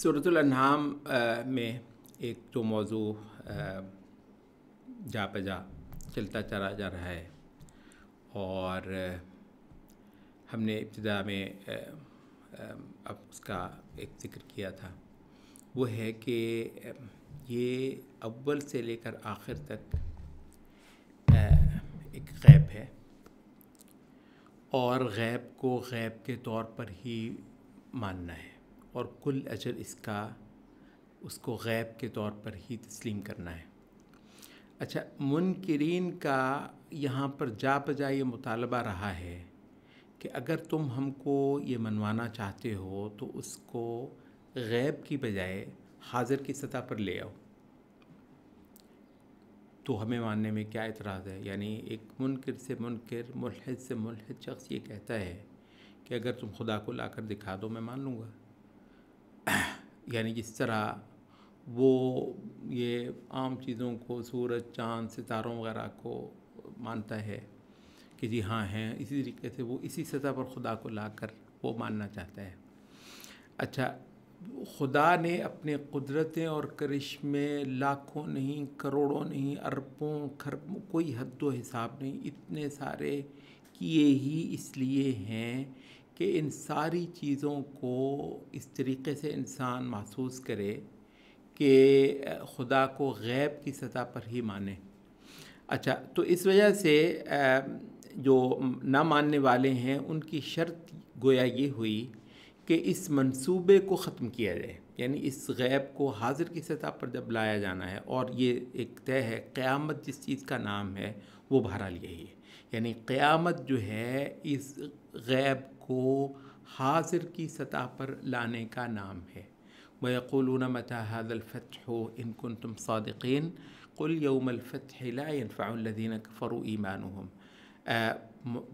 سورۃ الانعام میں ایک جو موضوع جا بجا چلتا چلا جا رہا ہے اور ہم نے ابتدا میں اب اس کا ایک ذکر کیا تھا، وہ ہے کہ یہ اول سے لے کر آخر تک ایک غیب ہے، اور غیب کو غیب کے طور پر ہی ماننا ہے، اور کل اجر اس کو غیب کے طور پر ہی تسلیم کرنا ہے۔ اچھا، منکرین کا یہاں پر جا بجا یہ مطالبہ رہا ہے کہ اگر تم ہم کو یہ منوانا چاہتے ہو تو اس کو غیب کی بجائے حاضر کی سطح پر لے آؤ۔ تو ہمیں ماننے میں کیا اعتراض ہے؟ یعنی ایک منکر سے منکر، ملحد سے ملحد شخص یہ کہتا ہے کہ اگر تم خدا کو لا کر دکھا دو میں مان لوں گا۔ یعنی جس طرح وہ یہ عام چیزوں کو، سورج، چاند، ستاروں وغیرہ کو مانتا ہے کہ جی ہاں ہیں، اسی طریقے سے وہ اسی سطح پر خدا کو لا کر وہ ماننا چاہتا ہے۔ اچھا، خدا نے اپنے قدرتیں اور کرشمے لاکھوں نہیں، کروڑوں نہیں، اربوں خربوں، کوئی حد و حساب نہیں، اتنے سارے کیے ہی اس لیے ہیں کہ ان ساری چیزوں کو اس طریقے سے انسان محسوس کرے کہ خدا کو غیب کی سطح پر ہی مانے۔ اچھا، تو اس وجہ سے جو نہ ماننے والے ہیں ان کی شرط گویا یہ ہوئی کہ اس منصوبے کو ختم کیا جائے، یعنی اس غیب کو حاضر کی سطح پر جب لایا جانا ہے، اور یہ ایک طے ہے قیامت جس چیز کا نام ہے وہ بہرحال یہی ہے، یعنی قیامت جو ہے اس غیب کو حاضر کی سطح پر لانے کا نام ہے۔ وَيَقُولُونَ مَتَى هَذَا الْفَتْحُ إِن كُنتُمْ صَادِقِينَ قُلْ يَوْمَ الْفَتْحِ لَا يَنْفَعُ الَّذِينَ كَفَرُوا إِيمَانُهُمْ۔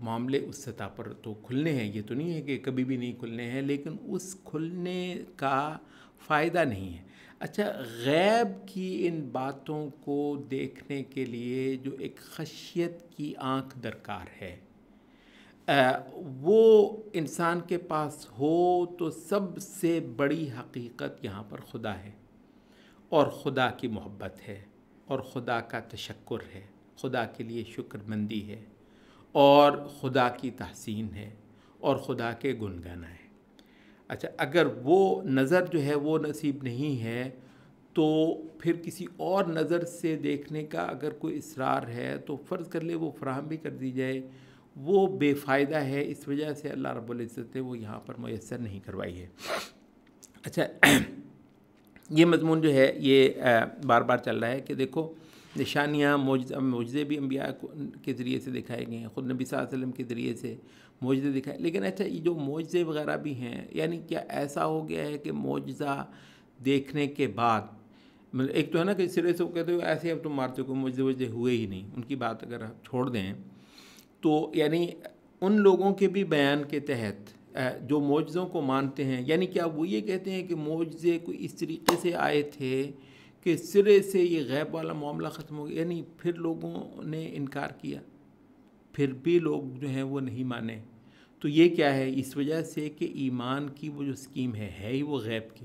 معاملے اس سطح پر تو کھلنے ہیں، یہ تو نہیں ہے کہ کبھی بھی نہیں کھلنے ہیں، لیکن اس کھلنے کا فائدہ نہیں ہے۔ اچھا، غیب کی ان باتوں کو دیکھنے کے لیے جو ایک خشیت کی آنکھ درکار ہے، وہ انسان کے پاس ہو تو سب سے بڑی حقیقت یہاں پر خدا ہے، اور خدا کی محبت ہے، اور خدا کا تشکر ہے، خدا کے لیے شکر مندی ہے، اور خدا کی تحسین ہے، اور خدا کے گن گانا ہے۔ اچھا، اگر وہ نظر جو ہے وہ نصیب نہیں ہے تو پھر کسی اور نظر سے دیکھنے کا اگر کوئی اصرار ہے تو فرض کر لے وہ فراہم بھی کر دی جائے، وہ بے فائدہ ہے، اس وجہ سے اللہ رب العزت نے وہ یہاں پر میسر نہیں کروائی ہے۔ اچھا، یہ مضمون جو ہے یہ بار بار چل رہا ہے کہ دیکھو نشانیاں، معجزے بھی انبیاء کے ذریعے سے دکھائے گئے ہیں، خود نبی صلی اللہ علیہ وسلم کے ذریعے سے معجزے دکھائے، لیکن اچھا یہ جو معجزے وغیرہ بھی ہیں، یعنی کیا ایسا ہو گیا ہے کہ معجزہ دیکھنے کے بعد ایک تو ہے نا کہ سرے سے وہ کہتے ہو ایسے اب تم مارتے ہو، کوئی معجزے ہوئے ہی نہیں، ان کی بات اگر چھوڑ دیں تو یعنی ان لوگوں کے بھی بیان کے تحت جو معجزوں کو مانتے ہیں، یعنی کیا وہ یہ کہتے ہیں کہ معجزے کوئی اس طریقے سے آئے تھے کہ سرے سے یہ غیب والا معاملہ ختم ہو گیا؟ یعنی پھر لوگوں نے انکار کیا، پھر بھی لوگ جو ہیں وہ نہیں مانے، تو یہ کیا ہے؟ اس وجہ سے کہ ایمان کی وہ جو اسکیم ہے ہی وہ غیب کی،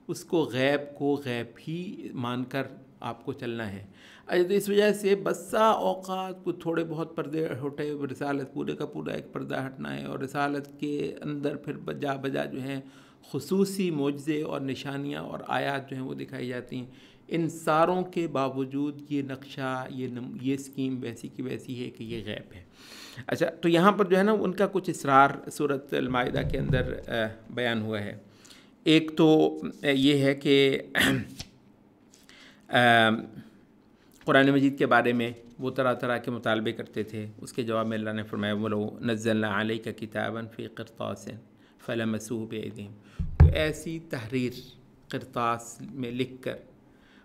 اس کو غیب ہی مان کر آپ کو چلنا ہے۔ تو اس وجہ سے بسا اوقات کو تھوڑے بہت پردے ہٹے، رسالت پورے کا پورا ایک پردہ ہٹنا ہے، اور رسالت کے اندر پھر بجا بجا جو ہیں خصوصی معجزے اور نشانیاں اور آیات جو ہیں وہ دکھائی جاتی ہیں۔ ان ساروں کے باوجود یہ نقشہ، یہ اسکیم ویسی کی ویسی ہے کہ یہ غیب ہے۔ اچھا، تو یہاں پر جو ہے نا ان کا کچھ اسرار سورۃ المائدہ کے اندر بیان ہوا ہے۔ ایک تو یہ ہے کہ قرآن مجید کے بارے میں وہ طرح طرح کے مطالبے کرتے تھے، اس کے جواب میں اللہ نے فرمایا وَلَوْ نَزَّلْنَا عَلَيْكَ كِتَابًا فِي قِرْطَاسٍ فَلَمَسُوهُ بِأَيْدِيهِمْ، تو ایسی تحریر قرطاس میں لکھ کر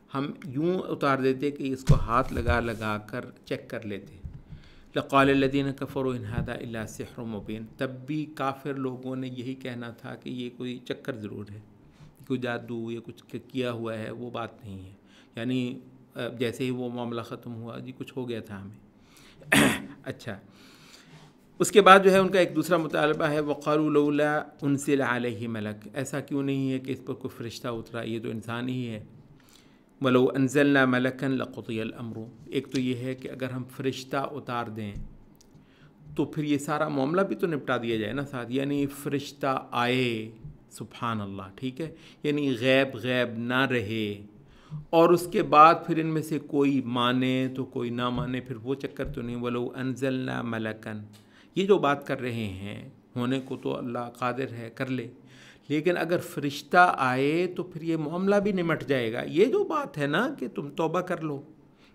ہم یوں اتار دیتے کہ اس کو ہاتھ لگا لگا کر چیک کر لیتے۔ لَقَالَ الَّذِينَ كَفَرُوا إِنْ هَذَا إِلَّا سِحْرٌ مُبِينٌ، تب بھی کافر لوگوں نے یہی کہنا تھا کہ یہ کوئی چکر ضرور ہے، کوئی جادو یا کچھ کیا ہوا ہے، وہ بات نہیں ہے۔ یعنی جیسے ہی وہ معاملہ ختم ہوا، جی کچھ ہو گیا تھا ہمیں۔ اچھا، اس کے بعد جو ہے ان کا ایک دوسرا مطالبہ ہے وقالوا لولا انزل علیہ ملک، ایسا کیوں نہیں ہے کہ اس پر کوئی فرشتہ اترا، یہ تو انسان ہی ہے. ولو انزلنا ملکا لقضی الامر، ایک تو یہ ہے کہ اگر ہم فرشتہ اتار دیں تو پھر یہ سارا معاملہ بھی تو نپٹا دیا جائے نا ساتھ، یعنی فرشتہ آئے، سبحان اللہ، ٹھیک ہے، یعنی غیب غیب نہ رہے، اور اس کے بعد پھر ان میں سے کوئی مانے تو کوئی نہ مانے، پھر وہ چکر تو نہیں. ولو انزلنا ملکا، یہ جو بات کر رہے ہیں ہونے کو تو اللہ قادر ہے کر لے، لیکن اگر فرشتہ آئے تو پھر یہ معاملہ بھی نمٹ جائے گا. یہ جو بات ہے نا کہ تم توبہ کر لو،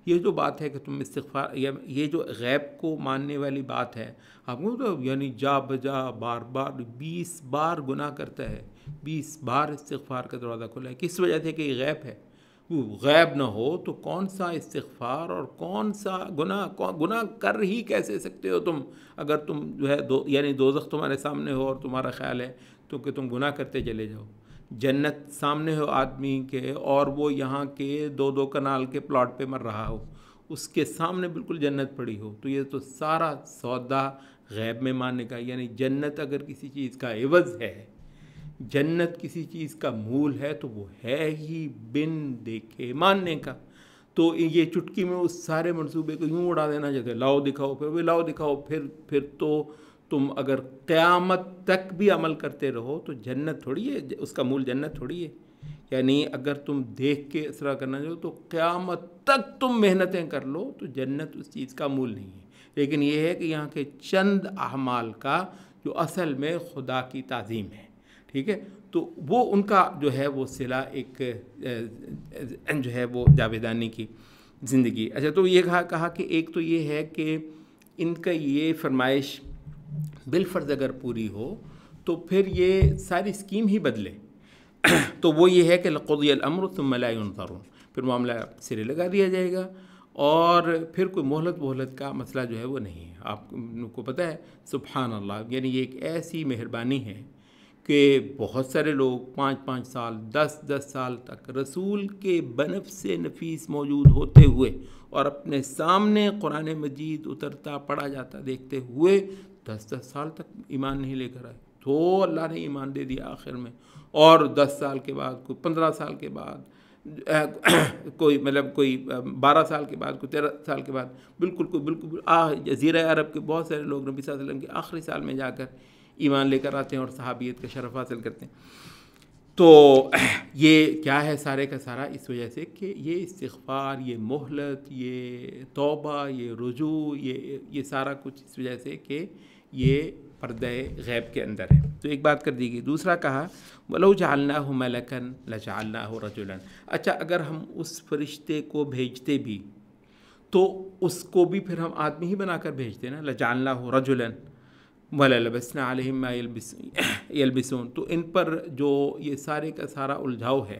یہ جو بات ہے کہ تم استغفار، یہ جو غیب کو ماننے والی بات ہے، آپ کو تو یعنی جا بجا بار بار 20 بار گناہ کرتا ہے، 20 بار استغفار کا دروازہ کھلا ہے، کس وجہ سے کہ یہ غیب ہے. وہ غیب نہ ہو تو کون سا استغفار اور کون سا گناہ کر ہی کیسے سکتے ہو تم، اگر تم جو ہے یعنی دوزخ تمہارے سامنے ہو اور تمہارا خیال ہے تو کہ تم گناہ کرتے چلے جاؤ، جنت سامنے ہو آدمی کے اور وہ یہاں کے 2 کنال کے پلاٹ پہ مر رہا ہو، اس کے سامنے بالکل جنت پڑی ہو، تو یہ تو سارا سودا غیب میں ماننے کا. یعنی جنت اگر کسی چیز کا عوض ہے، جنت کسی چیز کا مول ہے تو وہ ہے ہی بن دیکھے ماننے کا. تو یہ چٹکی میں اس سارے منصوبے کو یوں اڑا دینا جیسے لاؤ دکھاؤ، پھر وہ لاؤ دکھاؤ، پھر تو تم اگر قیامت تک بھی عمل کرتے رہو تو جنت تھوڑی ہے، اس کا مول جنت تھوڑی ہے. یعنی اگر تم دیکھ کے اسرا کرنا چاہو تو قیامت تک تم محنتیں کر لو تو جنت اس چیز کا مول نہیں ہے. لیکن یہ ہے کہ یہاں کے چند اعمال کا جو اصل میں خدا کی تعظیم ہے، ٹھیک ہے، تو وہ ان کا جو ہے وہ صلہ ایک جو ہے وہ جاویدانی کی زندگی. اچھا، تو یہ کہا کہ ایک تو یہ ہے کہ ان کا یہ فرمائش بالفرض اگر پوری ہو تو پھر یہ ساری اسکیم ہی بدلے. تو وہ یہ ہے کہ لقضی الامر ثم لا ينظرون، پھر معاملہ سرے لگا دیا جائے گا اور پھر کوئی مہلت کا مسئلہ جو ہے وہ نہیں ہے. آپ کو پتہ ہے سبحان اللہ، یعنی یہ ایک ایسی مہربانی ہے کہ بہت سارے لوگ 5 سال 10 سال تک رسول کے بنفس نفیس موجود ہوتے ہوئے اور اپنے سامنے قرآن مجید اترتا پڑھا جاتا دیکھتے ہوئے 10 سال تک ایمان نہیں لے کر آئے، تو اللہ نے ایمان دے دیا آخر میں. اور 10 سال کے بعد، کوئی 15 سال کے بعد، کوئی 12 سال کے بعد، کوئی 13 سال کے بعد، بالکل جزیرہ عرب کے بہت سارے لوگ نبی صلی اللہ علیہ وسلم کے آخری سال میں جا کر ایمان لے کر آتے ہیں اور صحابیت کا شرف حاصل کرتے ہیں. تو یہ کیا ہے سارے کا سارا اس وجہ سے کہ یہ استغفار، یہ مہلت، یہ توبہ، یہ رجوع، یہ سارا کچھ اس وجہ سے کہ یہ پردہ غیب کے اندر ہے. تو ایک بات کر دی گئی. دوسرا کہا وَلَوْ جَعَلْنَاهُ مَلَكًا لَجَعَلْنَاهُ رَجُلًا، اچھا اگر ہم اس فرشتے کو بھیجتے بھی تو اس کو بھی پھر ہم آدمی ہی بنا کر بھیجتے نا، لَجَعَلْنَاهُ رَجُلًا وَلَلَبَسْنَا عَلَيْهِمْ مَا يَلْبِسُونَ. تو ان پر جو یہ سارے کا سارا الجھاؤ ہے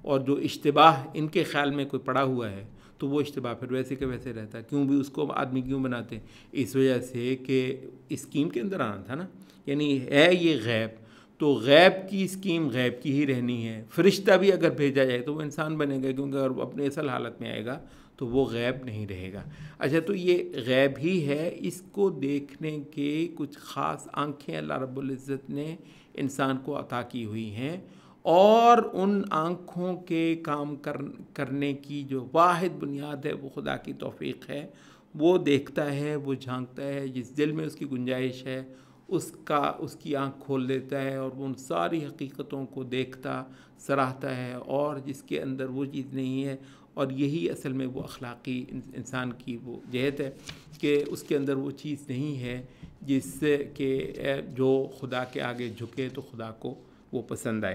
اور جو اشتباہ ان کے خیال میں کوئی پڑا ہوا ہے تو وہ اشتباہ پھر ویسے کہ ویسے رہتا ہے. کیوں بھی اس کو آدمی کیوں بناتے ہیں؟ اس وجہ سے کہ اسکیم کے اندر آنا تھا نا، یعنی ہے یہ غیب، تو غیب کی اسکیم غیب کی ہی رہنی ہے. فرشتہ بھی اگر بھیجا جائے تو وہ انسان بنے گا، کیونکہ اگر اپنے اصل حالت میں آئے گا تو وہ غیب نہیں رہے گا. اچھا، تو یہ غیب ہی ہے، اس کو دیکھنے کے کچھ خاص آنکھیں اللہ رب العزت نے انسان کو عطا کی ہوئی ہیں، اور ان آنکھوں کے کام کرنے کی جو واحد بنیاد ہے وہ خدا کی توفیق ہے. وہ دیکھتا ہے، وہ جھانکتا ہے، جس دل میں اس کی گنجائش ہے اس کی آنکھ کھول دیتا ہے اور وہ ان ساری حقیقتوں کو دیکھتا سراہتا ہے، اور جس کے اندر وہ چیز نہیں ہے. اور یہی اصل میں وہ اخلاقی انسان کی وہ جہت ہے کہ اس کے اندر وہ چیز نہیں ہے جس سے کہ جو خدا کے آگے جھکے تو خدا کو وہ پسند آئے.